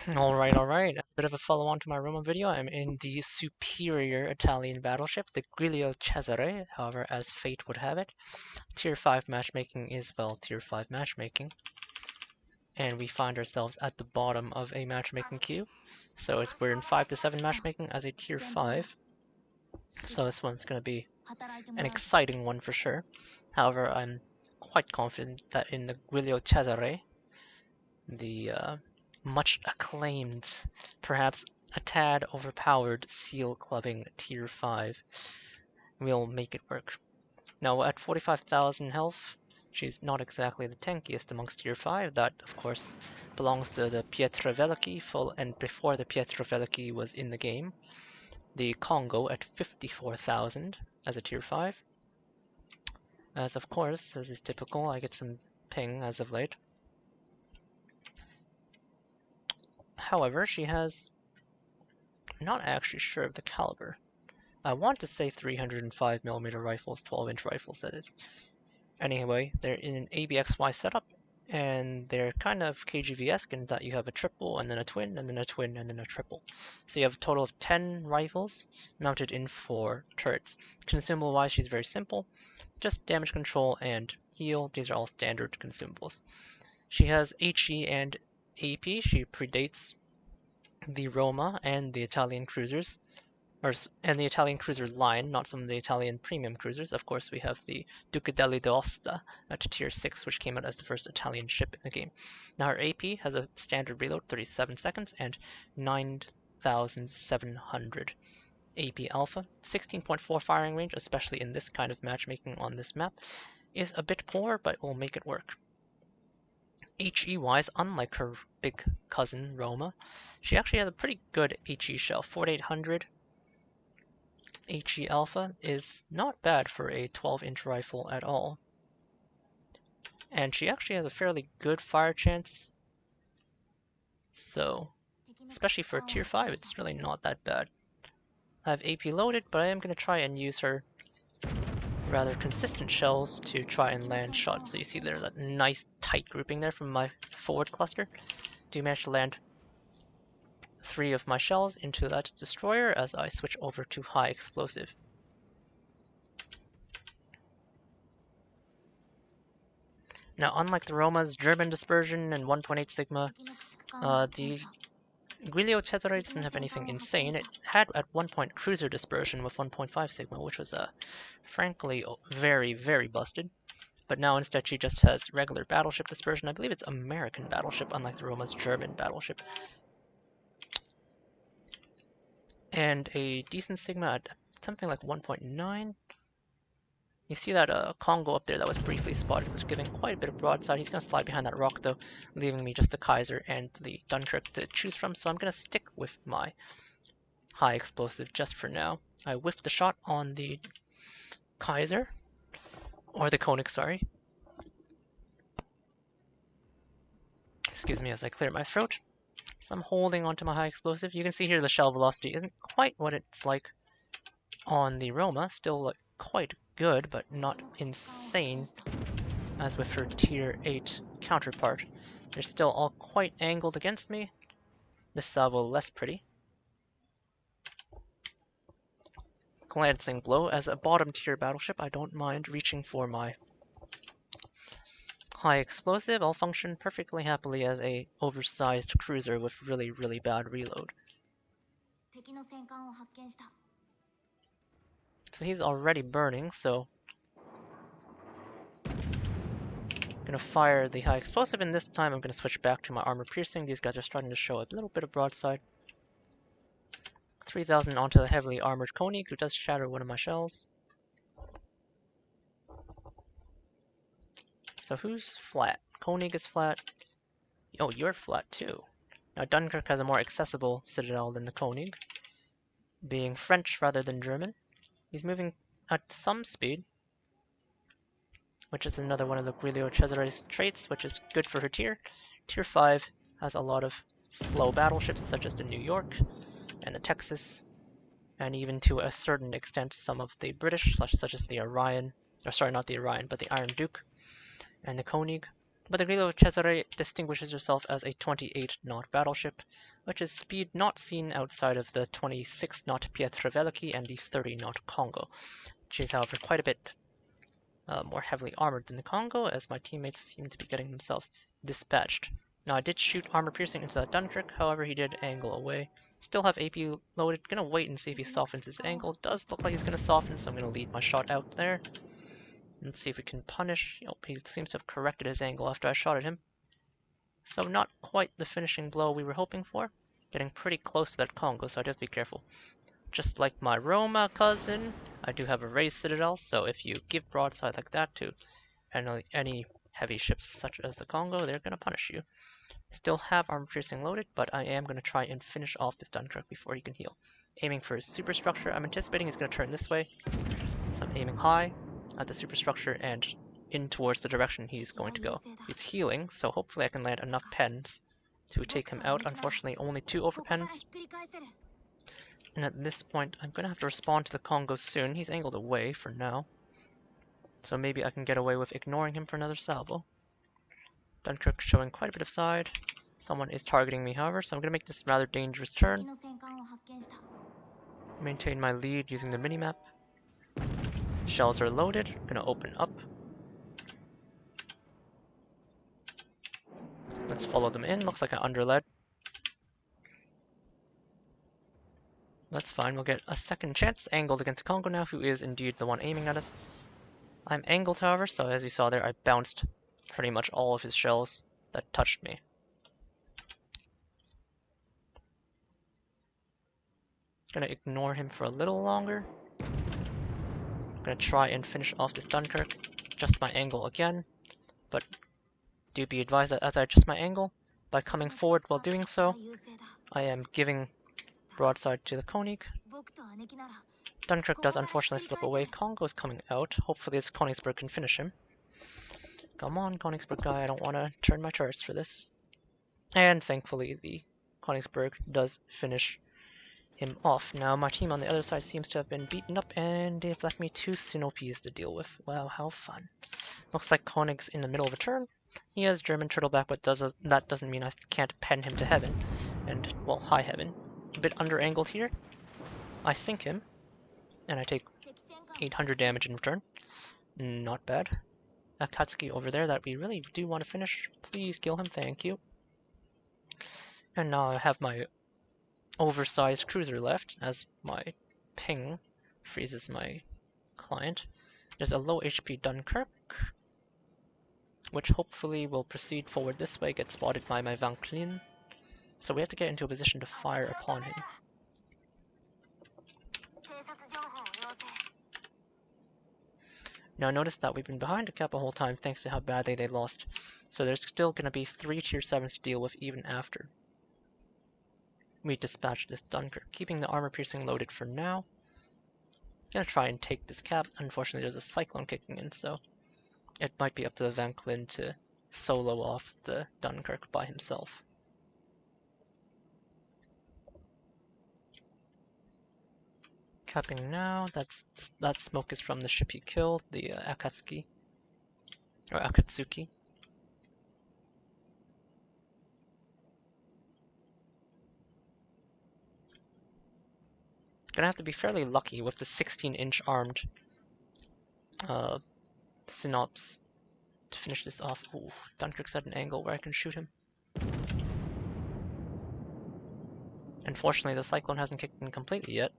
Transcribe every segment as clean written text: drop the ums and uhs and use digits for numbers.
Alright. A bit of a follow-on to my Roma video. I'm in the superior Italian battleship, the Giulio Cesare. However, as fate would have it, Tier 5 matchmaking is, well, Tier 5 matchmaking. And we find ourselves at the bottom of a matchmaking queue. So we're in 5 to 7 matchmaking as a Tier 5. So this one's going to be an exciting one for sure. However, I'm quite confident that in the Giulio Cesare, the much acclaimed, perhaps a tad overpowered seal clubbing tier 5 will make it work. Now at 45,000 health, she's not exactly the tankiest amongst tier 5. That of course belongs to the Pietroveliki full, and before the Pietroveliki was in the game, the Congo at 54,000 as a tier 5. As of course, as is typical, I get some ping as of late. However, she has, I'm not actually sure of the caliber. I want to say 305mm rifles, 12-inch rifles that is. Anyway, they're in an ABXY setup, and they're kind of KGV-esque in that you have a triple, and then a twin, and then a twin, and then a triple. So you have a total of 10 rifles mounted in 4 turrets. Consumable-wise, she's very simple. Just damage control and heal. These are all standard consumables. She has HE and AP. She predates the Roma and the Italian cruisers, and the Italian cruiser line, not some of the Italian premium cruisers. Of course, we have the Ducadelli d'Aosta at tier 6, which came out as the first Italian ship in the game. Now her AP has a standard reload, 37 seconds, and 9,700 AP alpha. 16.4 firing range, especially in this kind of matchmaking on this map, is a bit poor, but will make it work. HE-wise, unlike her big cousin, Roma, she actually has a pretty good HE shell. 4800 HE alpha is not bad for a 12-inch rifle at all. And she actually has a fairly good fire chance. So, especially for tier 5, it's really not that bad. I have AP loaded, but I am going to try and use her rather consistent shells to try and land shots. So you see there's that nice tight grouping there from my forward cluster. Do manage to land 3 of my shells into that destroyer as I switch over to high explosive. Now, unlike the Roma's German dispersion and 1.8 sigma, the Giulio Cesare didn't have anything insane. It had at one point cruiser dispersion with 1.5 sigma, which was frankly very, very busted. But now instead she just has regular battleship dispersion. I believe it's American battleship, unlike the Roma's German battleship. And a decent sigma at something like 1.9. You see that Congo up there that was briefly spotted was giving quite a bit of broadside. He's going to slide behind that rock though, leaving me just the Kaiser and the Dunkirk to choose from, so I'm going to stick with my high explosive just for now. I whiffed the shot on the Kaiser, or the Koenig, sorry. Excuse me as I clear my throat. So I'm holding onto my high explosive. You can see here the shell velocity isn't quite what it's like on the Roma, still quite good, but not insane as with her tier 8 counterpart. They're still all quite angled against me. This salvo less pretty. Glancing blow. As a bottom tier battleship, I don't mind reaching for my high explosive. I'll function perfectly happily as a oversized cruiser with really, really bad reload. So he's already burning, so I'm gonna fire the high explosive, and this time I'm gonna switch back to my armor piercing. These guys are starting to show a little bit of broadside. 3,000 onto the heavily armored Koenig, who does shatter one of my shells. So who's flat? Koenig is flat. Oh, you're flat too. Now Dunkirk has a more accessible citadel than the Koenig, being French rather than German. He's moving at some speed, which is another one of the Giulio Cesare's traits, which is good for her tier. Tier 5 has a lot of slow battleships, such as the New York and the Texas, and even to a certain extent some of the British, such as the Orion, or sorry, not the Orion, but the Iron Duke and the Koenig. But the Giulio Cesare distinguishes herself as a 28-knot battleship, which is speed not seen outside of the 26-knot Pietravelchi and the 30-knot Congo. She is, however, quite a bit more heavily armored than the Congo, as my teammates seem to be getting themselves dispatched. Now, I did shoot armor piercing into that Dunkirk, however, he did angle away. Still have AP loaded, gonna wait and see if he softens his angle. Does look like he's gonna soften, so I'm gonna lead my shot out there. Let's see if we can punish. Oh, he seems to have corrected his angle after I shot at him. So not quite the finishing blow we were hoping for. Getting pretty close to that Congo, so I do have to be careful. Just like my Roma cousin, I do have a raised citadel, so if you give broadside like that to any heavy ships such as the Congo, they're going to punish you. Still have armor piercing loaded, but I am going to try and finish off this Dunkirk before he can heal. Aiming for his superstructure. I'm anticipating he's going to turn this way, so I'm aiming high at the superstructure and in towards the direction he's going to go. It's healing, so hopefully I can land enough pens to take him out. Unfortunately, only 2 overpens. And at this point, I'm going to have to respond to the Congo soon. He's angled away for now, so maybe I can get away with ignoring him for another salvo. Dunkirk showing quite a bit of side. Someone is targeting me, however, so I'm going to make this rather dangerous turn. Maintain my lead using the minimap. Shells are loaded. I'm going to open up. Let's follow them in. Looks like I underled. That's fine. We'll get a second chance. Angled against Congo now, who is indeed the one aiming at us. I'm angled, however, so as you saw there, I bounced pretty much all of his shells that touched me. Gonna ignore him for a little longer. Gonna try and finish off this Dunkirk. Adjust my angle again, but do be advised that as I adjust my angle, by coming forward while doing so, I am giving broadside to the Koenig. Dunkirk does unfortunately slip away. Congo is coming out. Hopefully this Königsberg can finish him. Come on, Königsberg guy, I don't want to turn my turrets for this. And thankfully the Königsberg does finish him off. Now my team on the other side seems to have been beaten up and they've left me 2 SinOPs to deal with. Wow, how fun. Looks like Koenig's in the middle of a turn. He has German turtleback, but that doesn't mean I can't pen him to heaven. And, well, high heaven. A bit under-angled here. I sink him, and I take 800 damage in return. Not bad. Akatsuki over there that we really do want to finish. Please kill him, thank you. And now I have my oversized cruiser left, as my ping freezes my client. There's a low HP Dunkirk, which hopefully will proceed forward this way, get spotted by my Van Klin. So we have to get into a position to fire upon him. Now notice that we've been behind a cap the whole time thanks to how badly they lost. So there's still going to be 3 tier 7s to deal with even after we dispatch this Dunkirk, keeping the armor piercing loaded for now. Gonna try and take this cap. Unfortunately there's a cyclone kicking in, so it might be up to the Van Klin to solo off the Dunkirk by himself. Capping now. That smoke is from the ship he killed, the Akatsuki or Akatsuki. Gonna have to be fairly lucky with the 16-inch armed SinOPs to finish this off. Ooh, Dunkirk's at an angle where I can shoot him. Unfortunately, the Cyclone hasn't kicked in completely yet,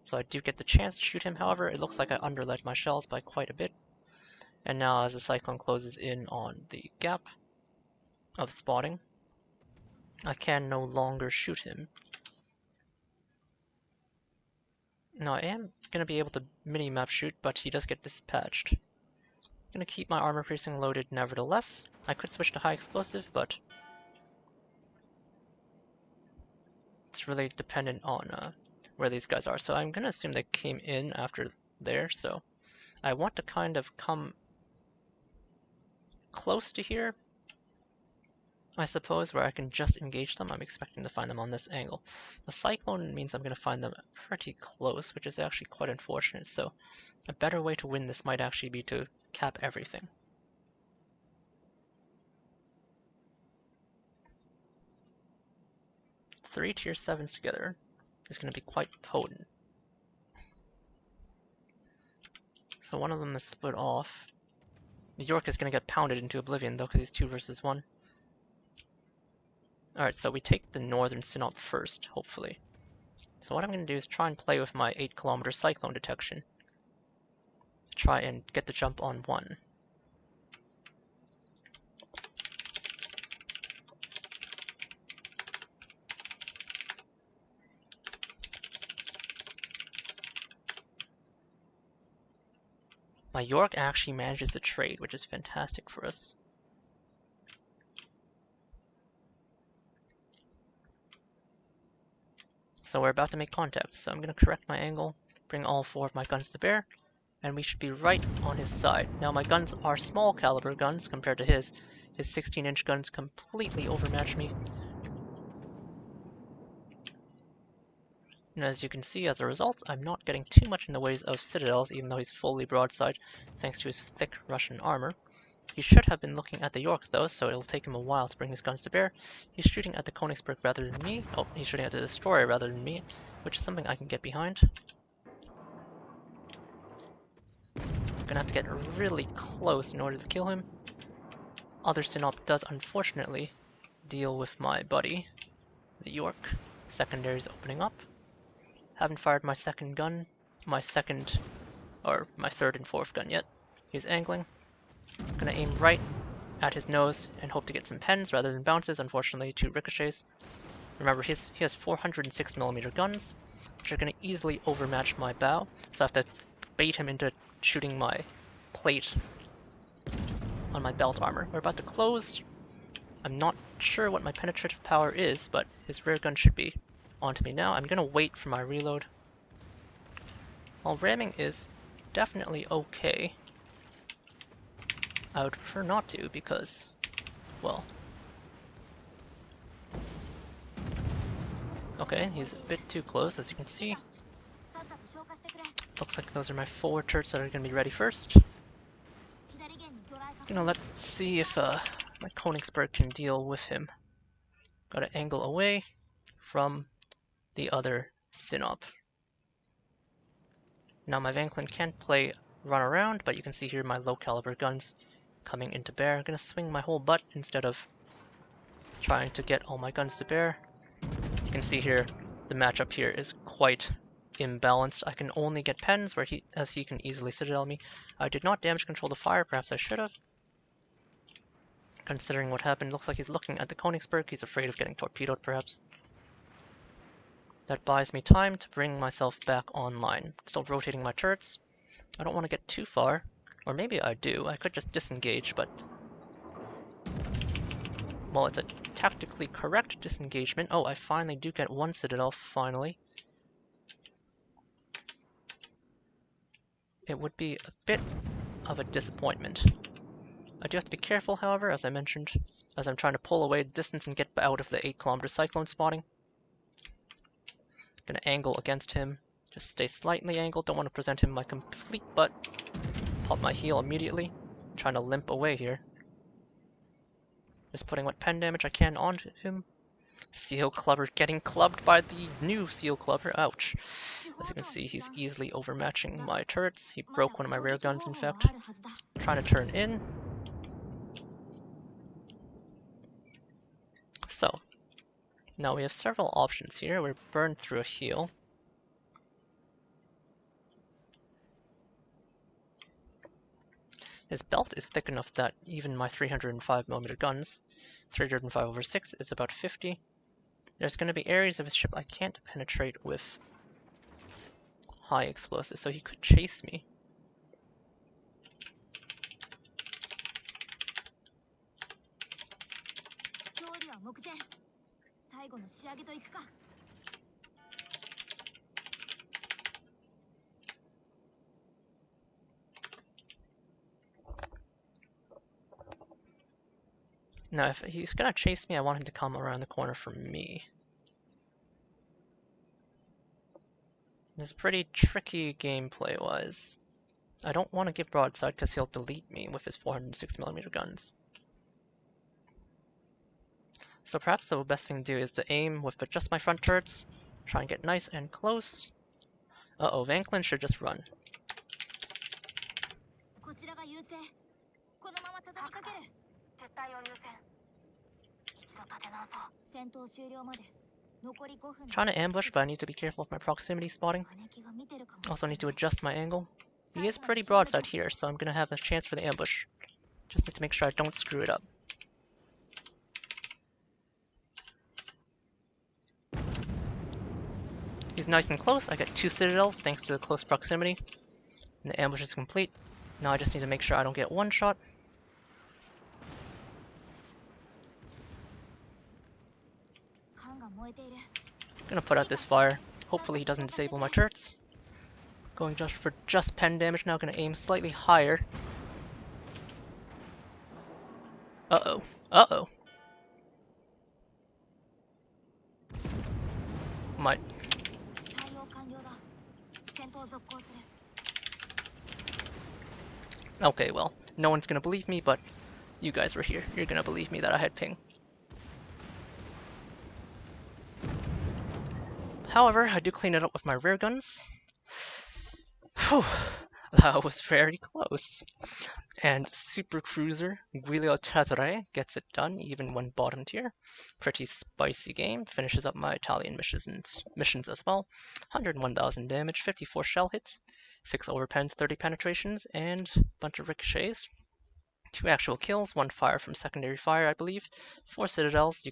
so I do get the chance to shoot him. However, it looks like I underled my shells by quite a bit. And now as the Cyclone closes in on the gap of spotting, I can no longer shoot him. Now I am going to be able to mini-map shoot, but he does get dispatched. I'm going to keep my armor piercing loaded nevertheless. I could switch to high explosive, but it's really dependent on where these guys are. So I'm going to assume they came in after there, so I want to kind of come close to here, I suppose, where I can just engage them. I'm expecting to find them on this angle. The Cyclone means I'm going to find them pretty close, which is actually quite unfortunate, so a better way to win this might actually be to cap everything. 3 tier 7s together is going to be quite potent. So one of them is split off. The York is going to get pounded into oblivion though because he's 2 versus 1. Alright, so we take the northern SinOP first, hopefully. So what I'm going to do is try and play with my 8-kilometer cyclone detection. Try and get the jump on 1. My York actually manages to trade, which is fantastic for us. So we're about to make contact, so I'm going to correct my angle, bring all 4 of my guns to bear, and we should be right on his side. Now my guns are small caliber guns compared to his. His 16-inch guns completely overmatch me. And as you can see, as a result, I'm not getting too much in the ways of citadels, even though he's fully broadside, thanks to his thick Russian armor. He should have been looking at the York though, so it'll take him a while to bring his guns to bear. He's shooting at the Königsberg rather than me. Oh, he's shooting at the destroyer rather than me, which is something I can get behind. I'm gonna have to get really close in order to kill him. Other SinOP does unfortunately deal with my buddy, the York. Secondary's opening up. Haven't fired my second gun, my third and fourth gun yet. He's angling. Gonna aim right at his nose and hope to get some pens rather than bounces. Unfortunately, 2 ricochets. Remember, he has 406mm guns, which are gonna easily overmatch my bow, so I have to bait him into shooting my plate on my belt armor. We're about to close. I'm not sure what my penetrative power is, but his rear gun should be onto me now. I'm gonna wait for my reload. While ramming is definitely okay, I would prefer not to because, well... Okay, he's a bit too close, as you can see. Looks like those are my forward turrets that are gonna be ready first. Let's see if my Königsberg can deal with him. Gotta angle away from the other SinOP. Now my Van Klin can't run around, but you can see here my low caliber guns coming into bear. I'm gonna swing my whole butt instead of trying to get all my guns to bear. You can see here the matchup here is quite imbalanced. I can only get pens where he can easily citadel me. I did not damage control the fire, perhaps I should have. Considering what happened, looks like he's looking at the Königsberg. He's afraid of getting torpedoed, perhaps. That buys me time to bring myself back online. Still rotating my turrets. I don't want to get too far. Or maybe I do. I could just disengage, but... well, it's a tactically correct disengagement. Oh, I finally do get 1 citadel, finally. It would be a bit of a disappointment. I do have to be careful, however, as I mentioned, as I'm trying to pull away the distance and get out of the 8-kilometer cyclone spotting. Gonna angle against him. Just stay slightly angled. Don't want to present him my complete butt. Pop my heel immediately. I'm trying to limp away here. Just putting what pen damage I can onto him. Seal Clubber getting clubbed by the new Seal Clubber. Ouch. As you can see, he's easily overmatching my turrets. He broke one of my rear guns, in fact. Trying to turn in. So, now we have several options here. We're burned through a heel. His belt is thick enough that even my 305mm guns, 305/6 is about 50. There's going to be areas of his ship I can't penetrate with high explosives, so he could chase me. Now, if he's gonna chase me, I want him to come around the corner from me. This is pretty tricky gameplay-wise. I don't want to give broadside because he'll delete me with his 406mm guns. So perhaps the best thing to do is to aim with just my front turrets, try and get nice and close. Uh-oh, Vanklin should just run. Trying to ambush, but I need to be careful with my proximity spotting. Also need to adjust my angle. He is pretty broadside here, so I'm gonna have a chance for the ambush. Just need to make sure I don't screw it up. He's nice and close. I get 2 citadels thanks to the close proximity. And the ambush is complete. Now I just need to make sure I don't get one shot. Gonna put out this fire. Hopefully he doesn't disable my turrets. Going just for pen damage now. Gonna aim slightly higher. Uh-oh. Uh-oh. Might. Okay, well, no one's gonna believe me, but you guys were here. You're gonna believe me that I had ping. However, I do clean it up with my rear guns. Whew, that was very close. And Super Cruiser Giulio Cesare gets it done, even when bottom tier. Pretty spicy game. Finishes up my Italian missions as well. 101,000 damage, 54 shell hits, 6 overpens, 30 penetrations, and a bunch of ricochets. 2 actual kills, 1 fire from secondary fire, I believe. 4 citadels.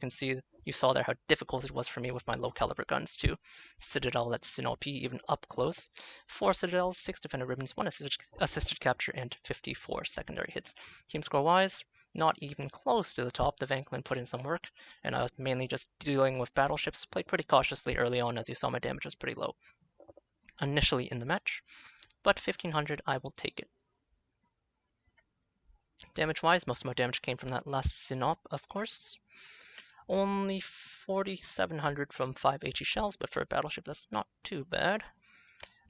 You saw there how difficult it was for me with my low caliber guns to citadel that SinOP even up close. 4 citadels, 6 defender ribbons, 1 assisted capture, and 54 secondary hits. Team score wise, not even close to the top. The Vanklin put in some work, and I was mainly just dealing with battleships. Played pretty cautiously early on, as you saw my damage was pretty low initially in the match, but 1500 I will take it. Damage-wise, most of my damage came from that last SinOP, of course. Only 4,700 from 5 HE shells, but for a battleship that's not too bad.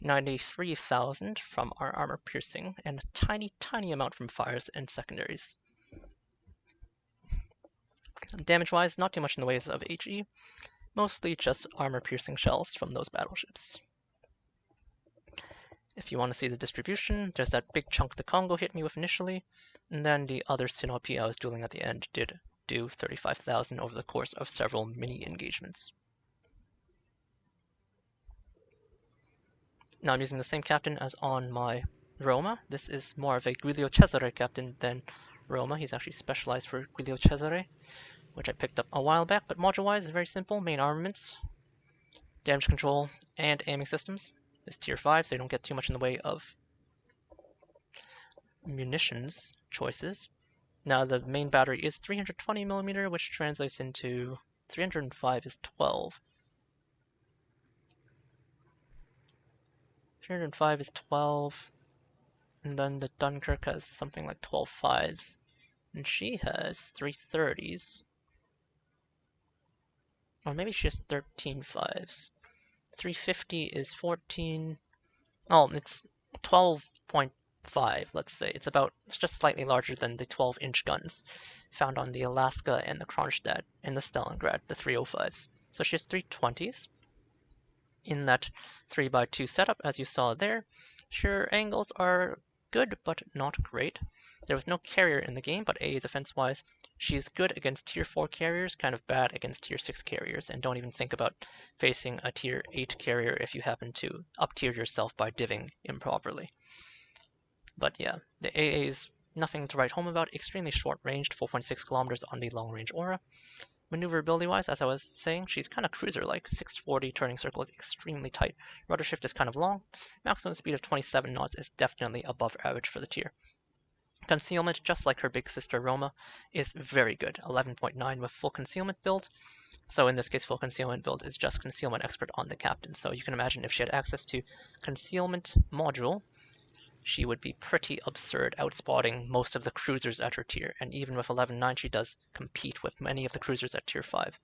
93,000 from our armor piercing, and a tiny amount from fires and secondaries. Damage-wise, not too much in the ways of HE, mostly just armor piercing shells from those battleships. If you want to see the distribution, there's that big chunk the Congo hit me with initially, and then the other SinOP I was dueling at the end did do 35,000 over the course of several mini engagements. Now I'm using the same captain as on my Roma. This is more of a Giulio Cesare captain than Roma. He's actually specialized for Giulio Cesare, which I picked up a while back, but module-wise is very simple. Main armaments, damage control, and aiming systems. Is tier 5, so you don't get too much in the way of munitions choices. Now the main battery is 320mm, which translates into 305 is 12. 305 is 12, and then the Dunkirk has something like 12 5s, and she has 330s. Or maybe she has 13 5s. 350 is 14. Oh, it's 12.5, let's say. It's just slightly larger than the 12-inch guns found on the Alaska and the Kronstadt and the Stalingrad, the 305s. So she has 320s in that 3x2 setup, as you saw there. Sure, angles are good, but not great. There was no carrier in the game, but defense-wise, she's good against tier 4 carriers, kind of bad against tier 6 carriers, and don't even think about facing a tier 8 carrier if you happen to up-tier yourself by divving improperly. But yeah, the AA is nothing to write home about, extremely short-ranged, 4.6 kilometers on the long-range aura. Maneuverability-wise, as I was saying, she's kind of cruiser-like. 640 turning circle is extremely tight. Rudder shift is kind of long. Maximum speed of 27 knots is definitely above average for the tier. Concealment, just like her big sister Roma, is very good. 11.9 with full concealment build. So in this case, full concealment build is just concealment expert on the captain. So you can imagine if she had access to concealment module, she would be pretty absurd, outspotting most of the cruisers at her tier. And even with 11.9, she does compete with many of the cruisers at tier 5.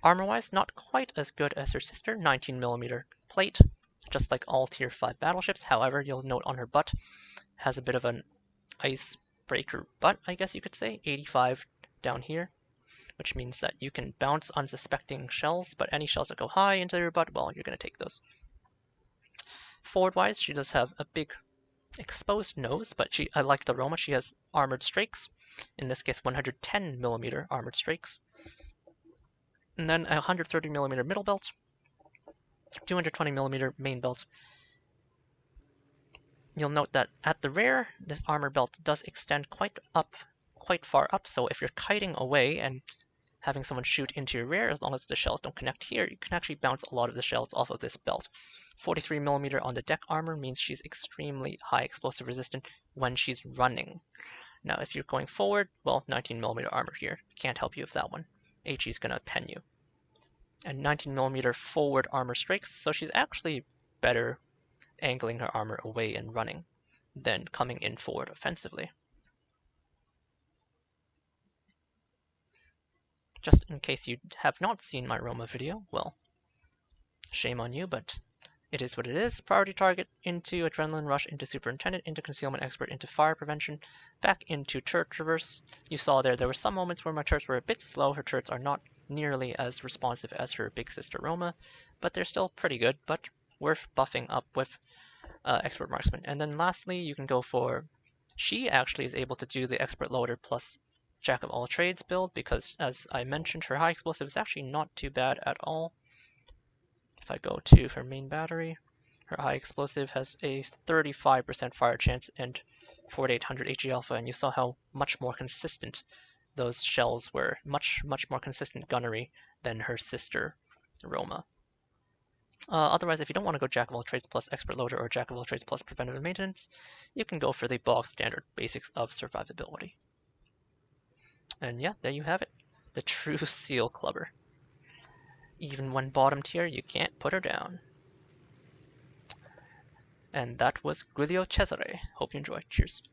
Armor-wise, not quite as good as her sister, 19mm plate, just like all tier 5 battleships. However, you'll note on her butt has a bit of an icebreaker butt, I guess you could say. 85 down here, which means that you can bounce unsuspecting shells, but any shells that go high into your butt, well, you're going to take those. Forward-wise, she does have a big exposed nose, but I like the Roma, she has armored strakes, in this case 110mm armored strakes, and then a 130mm middle belt, 220mm main belt. You'll note that at the rear, this armor belt does extend quite far up, so if you're kiting away and having someone shoot into your rear, as long as the shells don't connect here, you can actually bounce a lot of the shells off of this belt. 43mm on the deck armor means she's extremely high explosive resistant when she's running. Now, if you're going forward, well, 19mm armor here. Can't help you with that one. HE's gonna pen you. And 19mm forward armor strakes, so she's actually better angling her armor away and running than coming in forward offensively. Just in case you have not seen my Roma video, well, shame on you, but it is what it is. Priority target into adrenaline rush, into superintendent, into concealment expert, into fire prevention, back into turret traverse. You saw there were some moments where my turrets were a bit slow. Her turrets are not nearly as responsive as her big sister Roma, but they're still pretty good, but worth buffing up with expert marksman. And then lastly, you can go for, she actually is able to do the expert loader plus jack of all trades build, because as I mentioned, her high explosive is actually not too bad at all. If I go to her main battery, her high explosive has a 35% fire chance and 4800 HE alpha, and you saw how much more consistent those shells were, much more consistent gunnery than her sister Roma. Otherwise, if you don't want to go Jack of all trades plus expert loader or Jack of all trades plus preventative maintenance, you can go for the bog standard basics of survivability. And yeah, there you have it. The true seal clubber. Even when bottom tier, you can't put her down. And that was Giulio Cesare. Hope you enjoyed. Cheers.